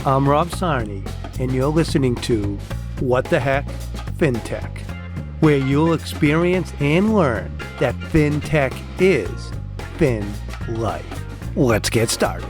I'm Rob Sarney, and you're listening to What the Heck Fintech, where you'll experience and learn that Fintech is FinLife. Let's get started.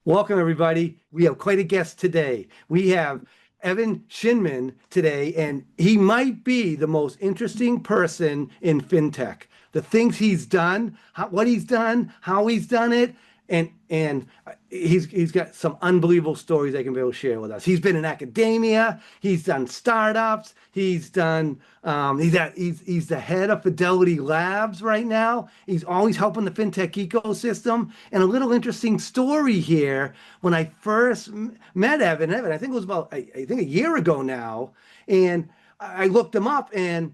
Welcome, everybody. We have quite a guest today. We have Evan Schnidman today, and he might be the most interesting person in FinTech. The things he's done, what he's done, how he's done it, and he's got some unbelievable stories I can be able to share with us. He's been in academia, he's done startups, he's done he's the head of Fidelity Labs right now. He's always helping the fintech ecosystem. And a little interesting story here: when I first met Evan, I think it was about I think a year ago now, and I looked him up and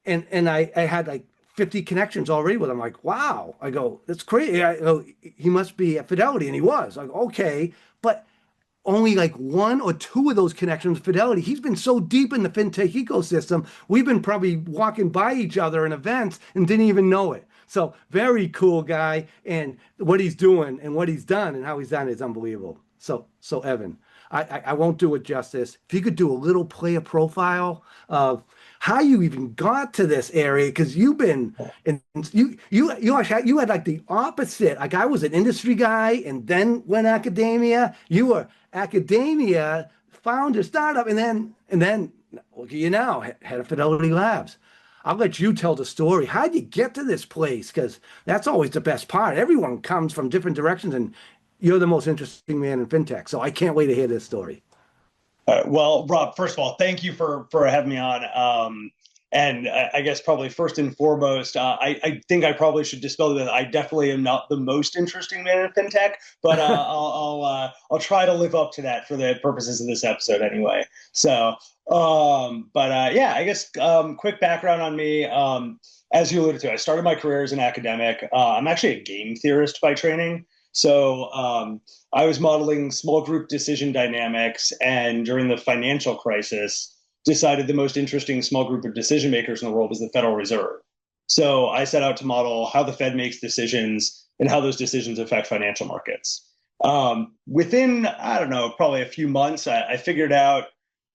I had like 50 connections already with him. I'm like, wow. I go, that's crazy. I go, he must be at Fidelity, and he was. I go, okay, but only like one or two of those connections, Fidelity. He's been so deep in the fintech ecosystem, we've been probably walking by each other in events and didn't even know it. So very cool guy, and what he's doing and what he's done and how he's done it is unbelievable. So Evan, I won't do it justice. If you could do a little player profile of how you even got to this area, because you've been and you had like the opposite. Like, I was an industry guy and then went academia. You were academia, found a startup, and then look at you now, head of Fidelity Labs. I'll let you tell the story. How'd you get to this place? Because that's always the best part. Everyone comes from different directions, and you're the most interesting man in fintech. So I can't wait to hear this story. Well, Rob, first of all, thank you for having me on. And I guess probably first and foremost, I think I probably should dispel that I definitely am not the most interesting man in fintech, but I'll try to live up to that for the purposes of this episode anyway. So, yeah, I guess quick background on me. As you alluded to, I started my career as an academic. I'm actually a game theorist by training. So I was modeling small group decision dynamics, and during the financial crisis, decided the most interesting small group of decision makers in the world was the Federal Reserve. So I set out to model how the Fed makes decisions and how those decisions affect financial markets. Within, I don't know, probably a few months, I figured out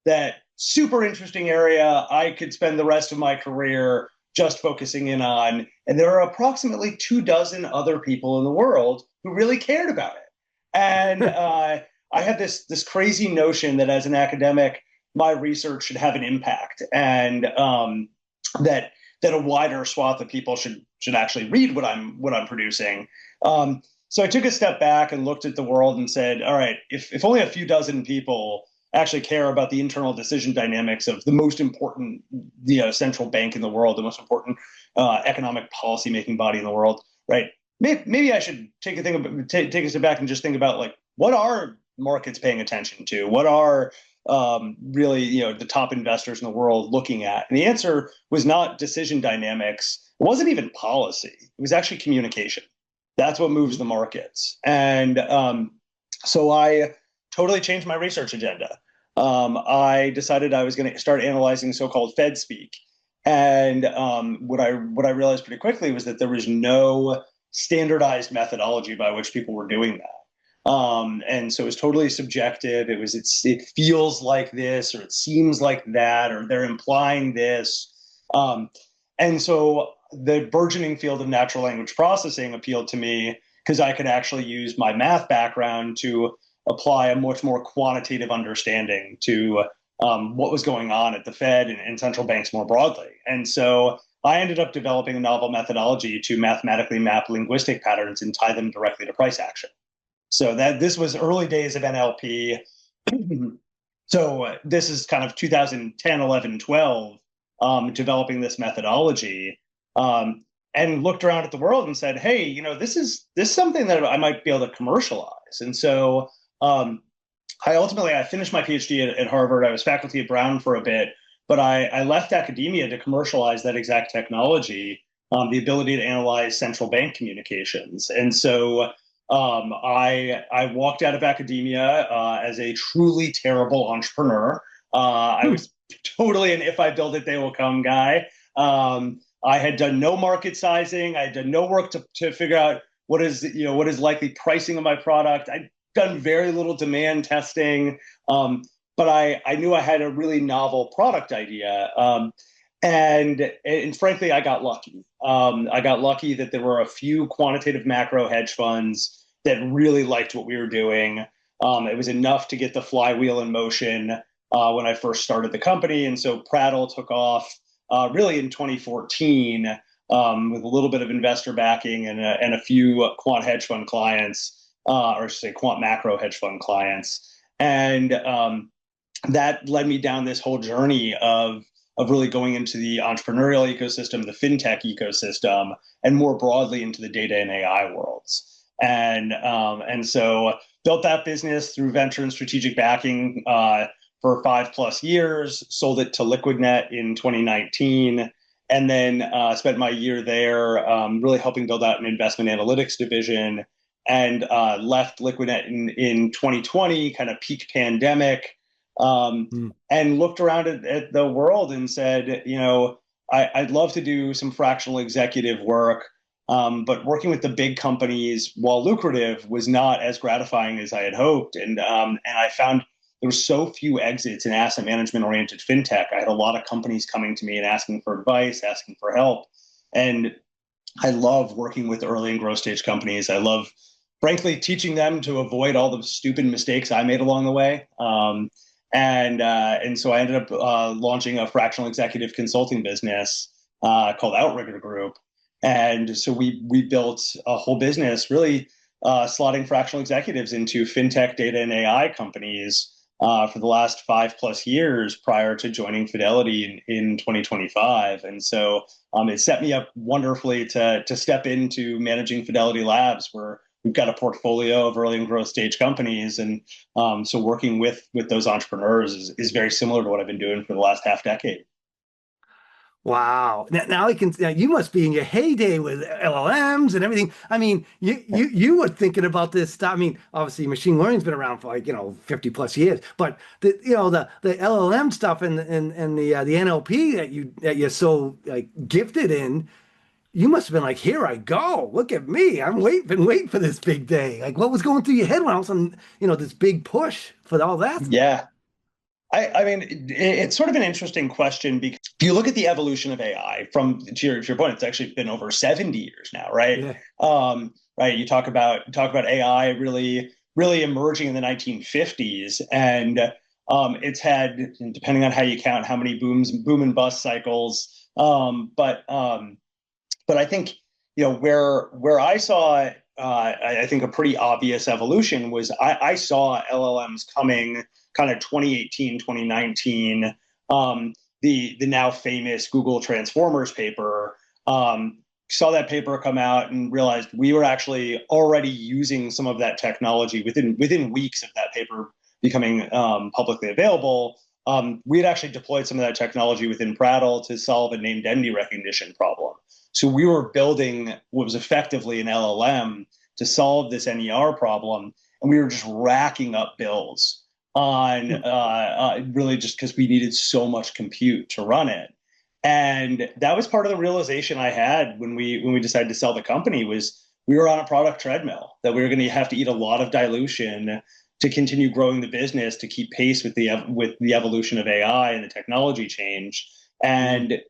that super interesting area I could spend the rest of my career just focusing in on. And there are approximately 24 other people in the world who really cared about it. And I had this crazy notion that as an academic, my research should have an impact, and that a wider swath of people should actually read what I'm producing. So I took a step back and looked at the world and said, all right, if only a few dozen people actually care about the internal decision dynamics of the most important central bank in the world, the most important economic policy making body in the world, right? Maybe I should take a step back and just think about, like, what are markets paying attention to? What are really the top investors in the world looking at? And the answer was not decision dynamics. It wasn't even policy. It was actually communication. That's what moves the markets. And so I totally changed my research agenda. I decided I was going to start analyzing so-called Fed speak. And what I realized pretty quickly was that there was no standardized methodology by which people were doing that. And so it was totally subjective. It feels like this, or it seems like that, or they're implying this. And so the burgeoning field of natural language processing appealed to me because I could actually use my math background to apply a much more quantitative understanding to what was going on at the Fed and central banks more broadly. And so I ended up developing a novel methodology to mathematically map linguistic patterns and tie them directly to price action. So this was early days of NLP. So this is kind of 2010, 11, 12, developing this methodology, and looked around at the world and said, hey, this is something that I might be able to commercialize. And so I finished my PhD at Harvard. I was faculty at Brown for a bit, but I left academia to commercialize that exact technology, the ability to analyze central bank communications. And so I walked out of academia as a truly terrible entrepreneur. I was totally an if I build it, they will come guy. I had done no market sizing. I had done no work to figure out what is likely pricing of my product. I'd done very little demand testing, but I knew I had a really novel product idea. And frankly, I got lucky. I got lucky that there were a few quantitative macro hedge funds that really liked what we were doing. It was enough to get the flywheel in motion when I first started the company. And so Prattle took off really in 2014 with a little bit of investor backing and a few quant hedge fund clients, or I should say quant macro hedge fund clients. And that led me down this whole journey of really going into the entrepreneurial ecosystem, the fintech ecosystem, and more broadly into the data and AI worlds. And so built that business through venture and strategic backing for 5+ years, sold it to LiquidNet in 2019, and then spent my year there really helping build out an investment analytics division, and left LiquidNet in 2020, kind of peak pandemic, and looked around at the world and said, I'd love to do some fractional executive work, but working with the big companies, while lucrative, was not as gratifying as I had hoped. And I found there were so few exits in asset management-oriented fintech. I had a lot of companies coming to me and asking for advice, asking for help. And I love working with early and growth stage companies. I love, frankly, teaching them to avoid all the stupid mistakes I made along the way. And so I ended up launching a fractional executive consulting business called Outrigger Group. And so we built a whole business really slotting fractional executives into fintech, data, and AI companies for the last 5+ years prior to joining Fidelity in 2025. And so it set me up wonderfully to step into managing Fidelity Labs, where we've got a portfolio of early and growth stage companies. And so working with those entrepreneurs is very similar to what I've been doing for the last half decade. Wow. Now you must be in your heyday with LLMs and everything. I mean, you were thinking about this stuff. I mean, obviously machine learning's been around for 50+ years, but the LLM stuff and the NLP that you're so gifted in, you must have been like, here I go. Look at me. Been waiting for this big day. Like, what was going through your head when all of a sudden, this big push for all that? Yeah. I mean, it's sort of an interesting question, because if you look at the evolution of AI, to your point, it's actually been over 70 years now, right? Yeah. Right. You talk about AI really emerging in the 1950s, and it's had, depending on how you count, how many boom and bust cycles. But I think where I saw I think a pretty obvious evolution was I saw LLMs coming kind of 2018, 2019, the now famous Google Transformers paper, saw that paper come out and realized we were actually already using some of that technology within weeks of that paper becoming publicly available. We had actually deployed some of that technology within Prattle to solve a named entity recognition problem. So we were building what was effectively an LLM to solve this NER problem, and we were just racking up bills on really just because we needed so much compute to run it. And that was part of the realization I had when we decided to sell the company, was we were on a product treadmill, that we were going to have to eat a lot of dilution to continue growing the business, to keep pace with the evolution of AI and the technology change, and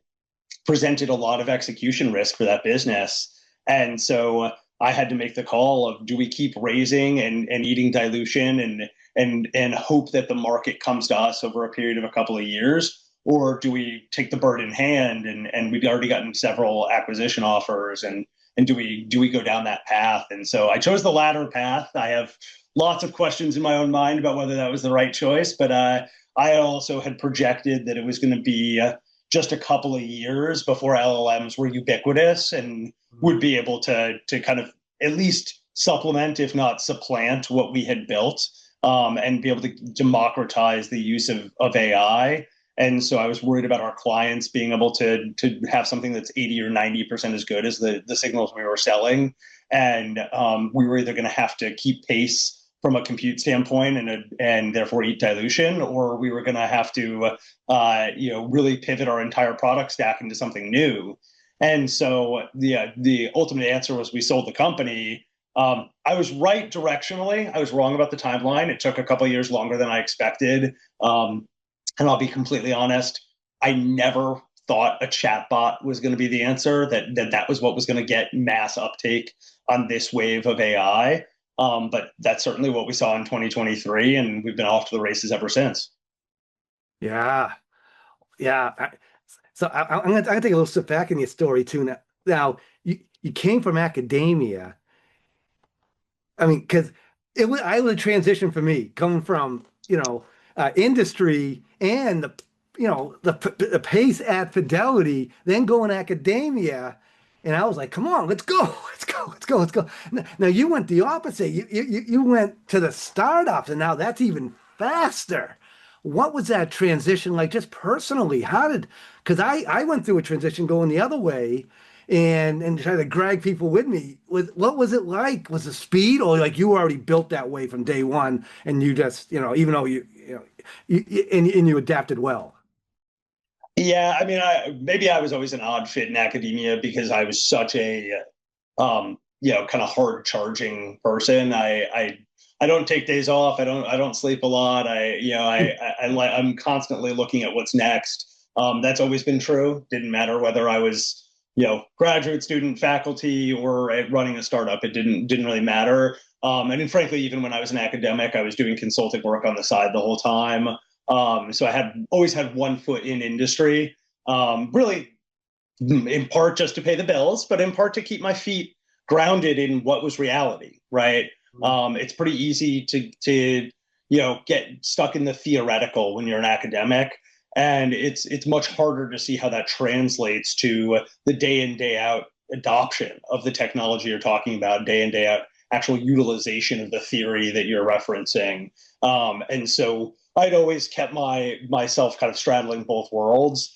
presented a lot of execution risk for that business. And so I had to make the call of, do we keep raising and eating dilution and hope that the market comes to us over a period of a couple of years, or do we take the bird in hand and we've already gotten several acquisition offers, and do we go down that path? And so I chose the latter path. I have lots of questions in my own mind about whether that was the right choice, but I also had projected that it was going to be just a couple of years before LLMs were ubiquitous and would be able to kind of at least supplement, if not supplant, what we had built, and be able to democratize the use of AI. And so I was worried about our clients being able to have something that's 80 or 90% as good as the signals we were selling. And we were either going to have to keep pace from a compute standpoint and therefore eat dilution, or we were going to have to really pivot our entire product stack into something new. And so the ultimate answer was we sold the company, I was right directionally. I was wrong about the timeline. It took a couple of years longer than I expected. And I'll be completely honest, I never thought a chatbot was going to be the answer, that was what was going to get mass uptake on this wave of AI. But that's certainly what we saw in 2023, and we've been off to the races ever since. Yeah. Yeah. I'm gonna take a little step back in your story too. Now you came from academia. I mean, because I was a transition for me coming from industry and the pace at Fidelity, then going academia, and I was like, come on, let's go, let's go. Now you went the opposite. You went to the startups, and now that's even faster. What was that transition like, just personally? Because I went through a transition going the other way, and try to drag people with me. What was it like? Was the speed, or like you were already built that way from day one, and you just, even though you adapted well? Yeah, I mean, maybe I was always an odd fit in academia because I was such a kind of hard charging person. I don't take days off. I don't sleep a lot. I'm constantly looking at what's next. That's always been true. Didn't matter whether I was graduate student, faculty, or running a startup. It didn't really matter. And then frankly, even when I was an academic, I was doing consulting work on the side the whole time. So I had always had one foot in industry, really in part just to pay the bills, but in part to keep my feet grounded in what was reality, right? It's pretty easy to get stuck in the theoretical when you're an academic, and it's much harder to see how that translates to the day in, day out adoption of the technology you're talking about, day in, day out actual utilization of the theory that you're referencing. And so I'd always kept myself kind of straddling both worlds.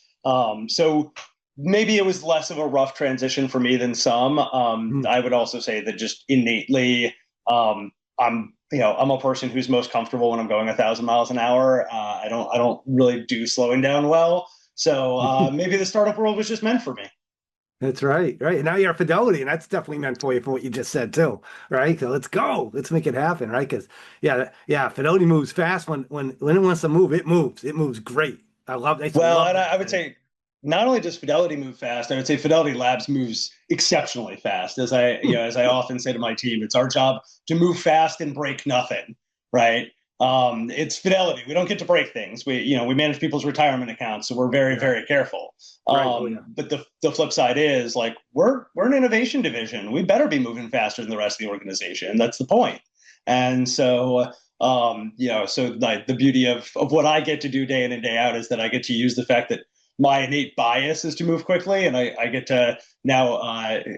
So maybe it was less of a rough transition for me than some. I would also say that just innately, I'm a person who's most comfortable when I'm going 1,000 miles an hour. I don't really do slowing down well. So maybe the startup world was just meant for me. That's right. And now you're at Fidelity, and that's definitely meant for you for what you just said too, right? So let's go. Let's make it happen, right? Because Fidelity moves fast. When it wants to move, it moves. It moves great. I love it. Well, and I would say not only does Fidelity move fast, I would say Fidelity Labs moves exceptionally fast. As I often say to my team, it's our job to move fast and break nothing, right? It's Fidelity. We don't get to break things. We manage people's retirement accounts, so we're very, very careful. But the flip side is, like, we're an innovation division. We better be moving faster than the rest of the organization. That's the point. And so, the beauty of what I get to do day in and day out is that I get to use the fact that my innate bias is to move quickly, and I get to now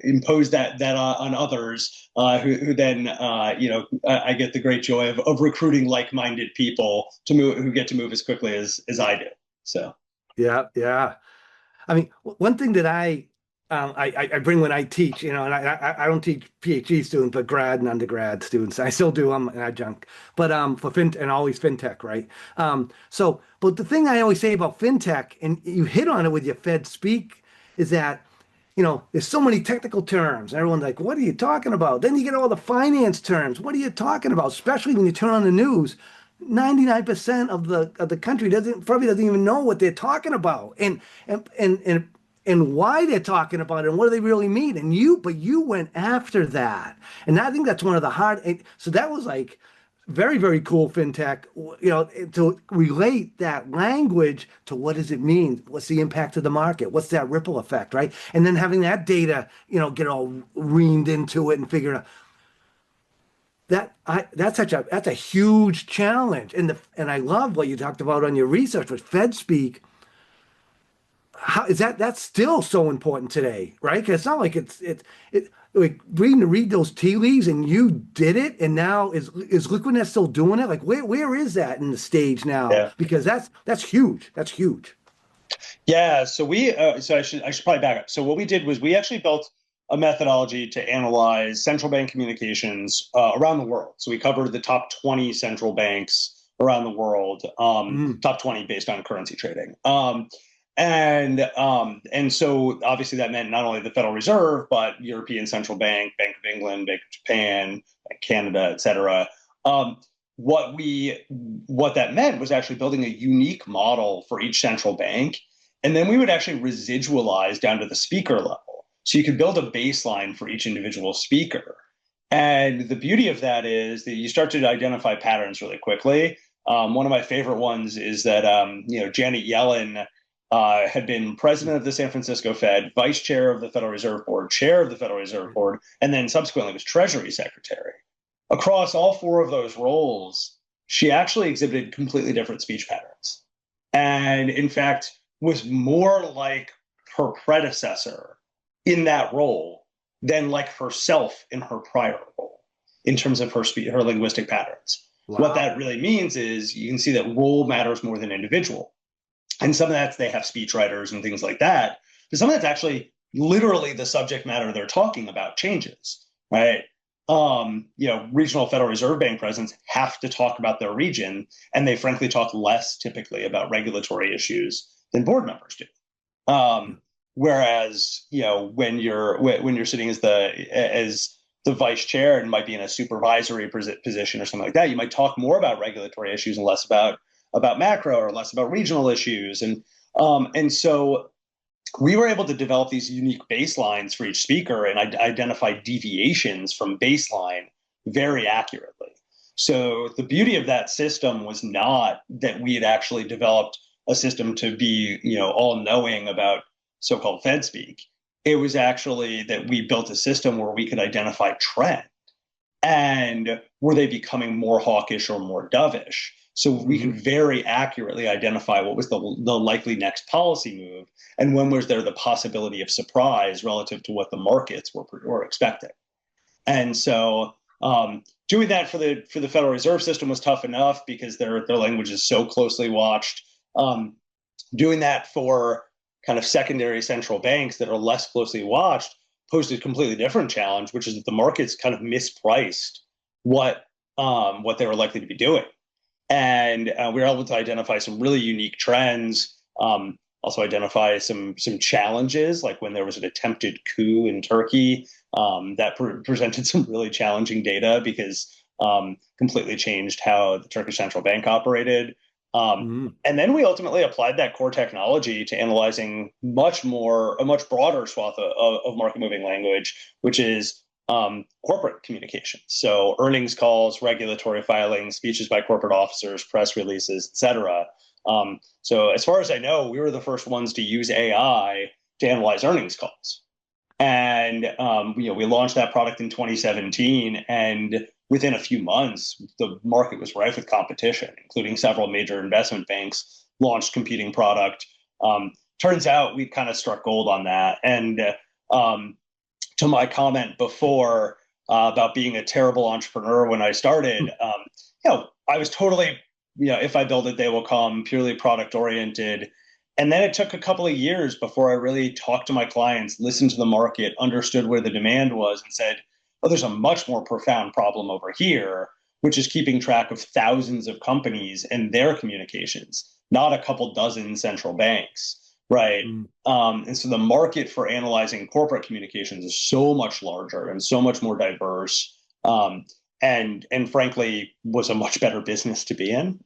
impose that on others who then I get the great joy of recruiting like-minded people who get to move as quickly as I do. So yeah. I mean, one thing that I bring when I teach, and I don't teach PhD students, but grad and undergrad students. I still do. I'm an adjunct, but for and always fintech, right? But the thing I always say about fintech, and you hit on it with your Fed speak, is that there's so many technical terms. Everyone's like, "What are you talking about?" Then you get all the finance terms. What are you talking about? Especially when you turn on the news. 99% of the country probably doesn't even know what they're talking about, and why they're talking about it, and what do they really mean. But you went after that, and I think that's one of the hard. So that was like very, very cool fintech. To relate that language to what does it mean? What's the impact of the market? What's that ripple effect, right? And then having that data, get all reamed into it and figure out. That's a huge challenge, and I love what you talked about on your research with Fed speak. How is that's still so important today, right? Because it's not like it's like read those tea leaves, and you did it, and now is LiquidNet still doing it? Like where is that in the stage now? Yeah. Because that's huge. That's huge. Yeah. So I should probably back up. So what we did was we actually built a methodology to analyze central bank communications around the world. So we covered the top 20 central banks around the world, top 20 based on currency trading. And so obviously that meant not only the Federal Reserve, but European Central Bank, Bank of England, Bank of Japan, Canada, et cetera. What that meant was actually building a unique model for each central bank. And then we would actually residualize down to the speaker level. So you could build a baseline for each individual speaker. And the beauty of that is that you start to identify patterns really quickly. One of my favorite ones is that Janet Yellen had been president of the San Francisco Fed, vice chair of the Federal Reserve Board, chair of the Federal Reserve Board, and then subsequently was Treasury Secretary. Across all four of those roles, she actually exhibited completely different speech patterns. And in fact, was more like her predecessor in that role than like herself in her prior role in terms of her linguistic patterns. Wow. What that really means is you can see that role matters more than individual. And some of that's they have speech writers and things like that. But some of that's actually literally the subject matter they're talking about changes, right? Regional Federal Reserve Bank presidents have to talk about their region, and they frankly talk less typically about regulatory issues than board members do. Whereas, when you're sitting as the vice chair and might be in a supervisory position or something like that, you might talk more about regulatory issues and less about macro or less about regional issues. And so we were able to develop these unique baselines for each speaker and identify deviations from baseline very accurately. So the beauty of that system was not that we had actually developed a system to be, all-knowing about so-called Fed speak. It was actually that we built a system where we could identify trend and were they becoming more hawkish or more dovish. So we could very accurately identify what was the likely next policy move and when was there the possibility of surprise relative to what the markets were expecting. And so doing that for the Federal Reserve System was tough enough because their language is so closely watched. Doing that for kind of secondary central banks that are less closely watched posed a completely different challenge, which is that the markets kind of mispriced what they were likely to be doing. And we were able to identify some really unique trends, also identify some challenges, like when there was an attempted coup in Turkey that presented some really challenging data because completely changed how the Turkish central bank operated. And then we ultimately applied that core technology to analyzing a much broader swath of market moving language, which is corporate communications. So earnings calls, regulatory filings, speeches by corporate officers, press releases, et cetera. So as far as I know, we were the first ones to use AI to analyze earnings calls. And we launched that product in 2017, and within a few months, the market was rife with competition, including several major investment banks launched competing product. Turns out we kind of struck gold on that. And to my comment before about being a terrible entrepreneur when I started, I was totally, if I build it, they will come, purely product oriented. And then it took a couple of years before I really talked to my clients, listened to the market, understood where the demand was, and said, oh, there's a much more profound problem over here, which is keeping track of thousands of companies and their communications, not a couple dozen central banks, right? And so the market for analyzing corporate communications is so much larger and so much more diverse, and frankly, was a much better business to be in.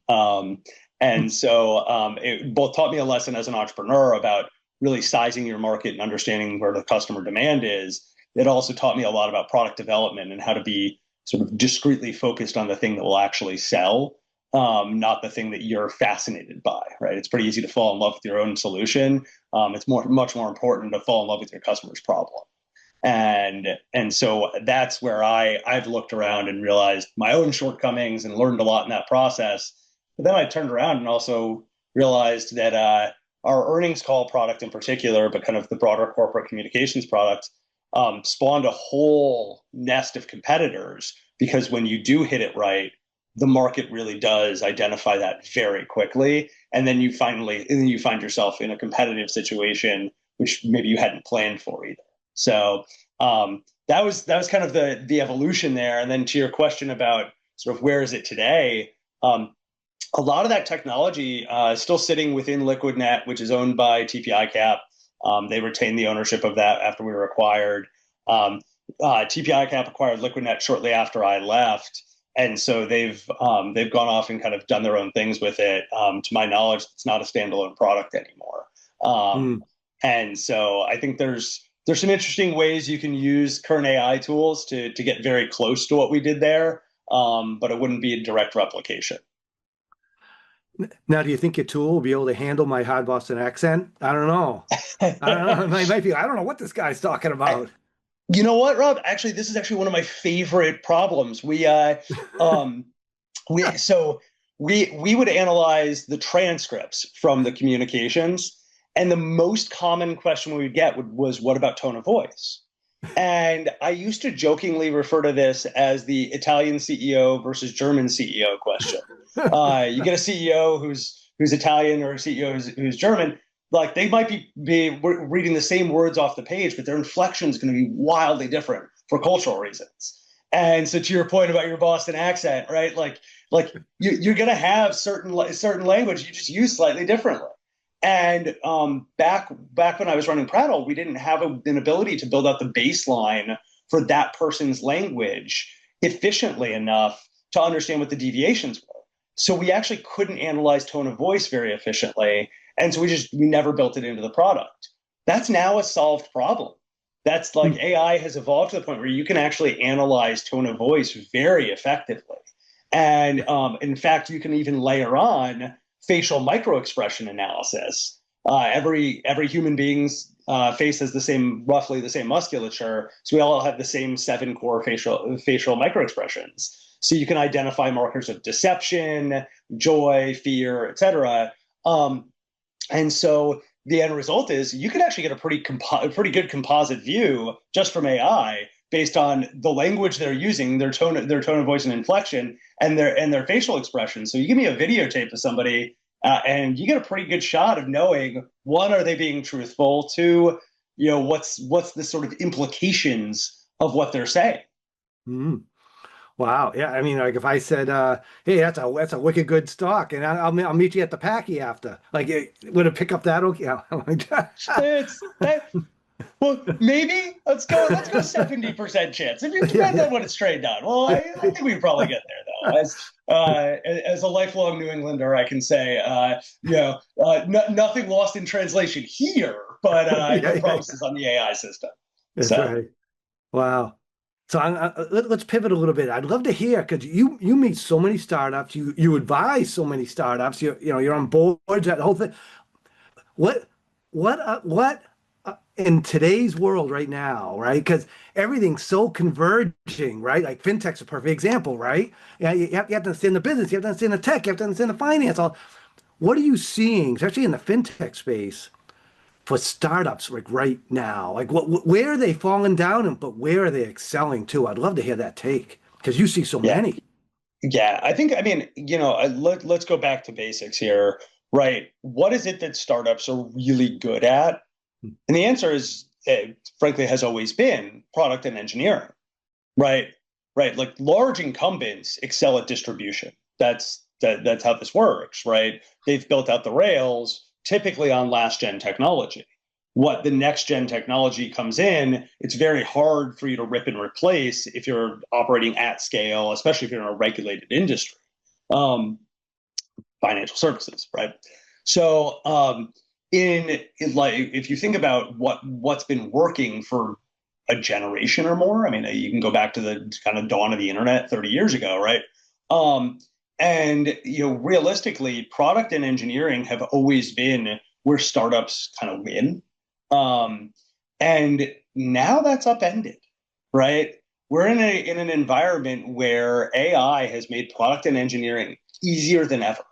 And so it both taught me a lesson as an entrepreneur about really sizing your market and understanding where the customer demand is. It also taught me a lot about product development and how to be sort of discreetly focused on the thing that will actually sell, not the thing that you're fascinated by, right? It's pretty easy to fall in love with your own solution. It's much more important to fall in love with your customer's problem. And so that's where I've looked around and realized my own shortcomings and learned a lot in that process. But then I turned around and also realized that our earnings call product in particular, but kind of the broader corporate communications product, spawned a whole nest of competitors, because when you do hit it right, the market really does identify that very quickly. And then you find yourself in a competitive situation, which maybe you hadn't planned for either. So that was kind of the evolution there. And then to your question about sort of where is it today, a lot of that technology is still sitting within LiquidNet, which is owned by TP ICAP. They retained the ownership of that after we were acquired. TP ICAP acquired Liquidnet shortly after I left. And so they've gone off and kind of done their own things with it. To my knowledge, it's not a standalone product anymore. And so I think there's some interesting ways you can use current AI tools to get very close to what we did there, but it wouldn't be a direct replication. Now, do you think your tool will be able to handle my hard Boston accent? I don't know. I don't know. It might be, I don't know what this guy's talking about. You know what, Rob? Actually, this is actually one of my favorite problems. We would analyze the transcripts from the communications, and the most common question we would get was, what about tone of voice? And I used to jokingly refer to this as the Italian CEO versus German CEO question. You get a CEO who's Italian or a CEO who's German, like they might be reading the same words off the page, but their inflection is going to be wildly different for cultural reasons. And so to your point about your Boston accent, right? Like you're going to have certain language you just use slightly differently. And back when I was running Prattle, we didn't have an ability to build out the baseline for that person's language efficiently enough to understand what the deviations were. So we actually couldn't analyze tone of voice very efficiently. And so we never built it into the product. That's now a solved problem. That's like AI has evolved to the point where you can actually analyze tone of voice very effectively. And in fact, you can even layer on facial microexpression analysis. Every human being's face has roughly the same musculature. So we all have the same 7 core facial microexpressions. So you can identify markers of deception, joy, fear, etc. And so the end result is you can actually get a pretty good composite view just from AI based on the language they're using, their tone of voice and inflection, and their facial expression. So you give me a videotape of somebody, and you get a pretty good shot of knowing, one, are they being truthful? Two, what's the sort of implications of what they're saying? Mm. Wow. Yeah. I mean, like if I said, "Hey, that's a wicked good stock," and I'll meet you at the Packy after, like, would it pick up that? Okay. Well, maybe let's go 70% chance. If it depends on what it's traded on. Well, I think we probably get there though. As a lifelong New Englander, I can say, nothing lost in translation here, but no promises on the AI system. That's right. Wow. So let's pivot a little bit. I'd love to hear, because you meet so many startups, you advise so many startups. You're on boards, that whole thing. What in today's world right now, right? Because everything's so converging, right? Like fintech's a perfect example, right? Yeah, you have to understand the business, you have to understand the tech, you have to understand the finance. What are you seeing, especially in the fintech space, for startups like right now? Like where are they falling down, but where are they excelling too? I'd love to hear that take, because you see so many. Yeah, I mean, let's go back to basics here, right? What is it that startups are really good at? And the answer is, frankly, has always been product and engineering, right? Right. Like large incumbents excel at distribution. That's how this works, right? They've built out the rails, typically on last gen technology. What the next gen technology comes in, it's very hard for you to rip and replace if you're operating at scale, especially if you're in a regulated industry, financial services, right? So in like, if you think about what's been working for a generation or more, I mean, you can go back to the kind of dawn of the internet 30 years ago, right? And realistically, product and engineering have always been where startups kind of win. And now that's upended, right? We're in an environment where AI has made product and engineering easier than ever.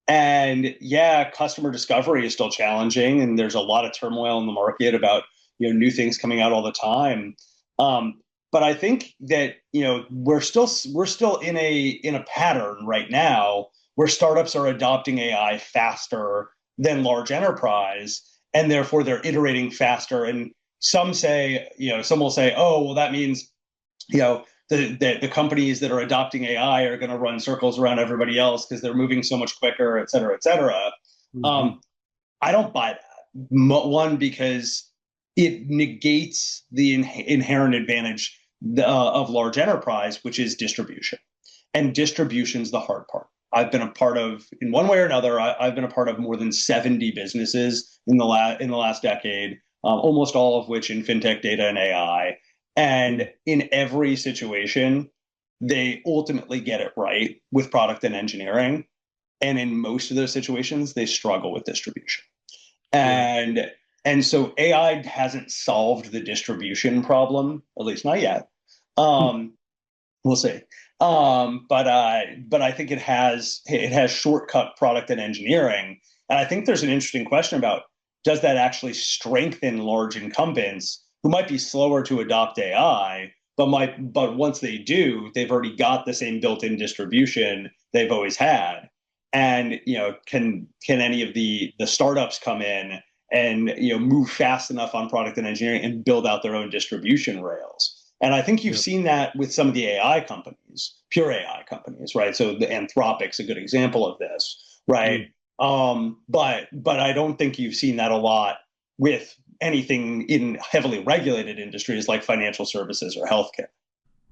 And yeah, customer discovery is still challenging, and there's a lot of turmoil in the market about new things coming out all the time. But I think that we're still in a pattern right now where startups are adopting AI faster than large enterprise, and therefore they're iterating faster. And some will say, oh, well, that means the companies that are adopting AI are going to run circles around everybody else because they're moving so much quicker, et cetera, et cetera. Mm-hmm. I don't buy that. One, because it negates the inherent advantage of large enterprise, which is distribution. And distribution's the hard part. I've been a part of, in one way or another, I've been a part of more than 70 businesses in the last decade, almost all of which in fintech, data, and AI. And in every situation, they ultimately get it right with product and engineering. And in most of those situations, they struggle with distribution. And so AI hasn't solved the distribution problem, at least not yet. We'll see. But I think it has shortcut product and engineering. And I think there's an interesting question about, does that actually strengthen large incumbents who might be slower to adopt AI, but once they do, they've already got the same built-in distribution they've always had. And can any of the startups come in and move fast enough on product and engineering and build out their own distribution rails? And I think you've seen that with some of the AI companies, pure AI companies, right? So the Anthropic's a good example of this, right? But I don't think you've seen that a lot with anything in heavily regulated industries like financial services or healthcare.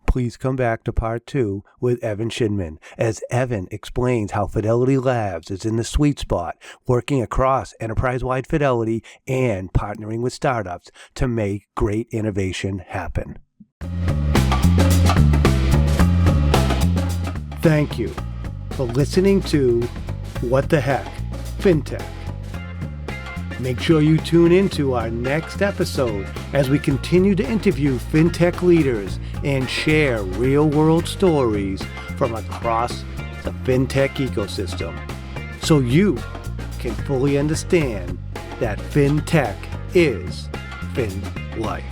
Please come back to part 2 with Evan Schnidman as Evan explains how Fidelity Labs is in the sweet spot, working across enterprise-wide fidelity and partnering with startups to make great innovation happen. Thank you for listening to What the Heck Fintech. Make sure you tune into our next episode as we continue to interview fintech leaders and share real-world stories from across the fintech ecosystem, so you can fully understand that fintech is FinLife.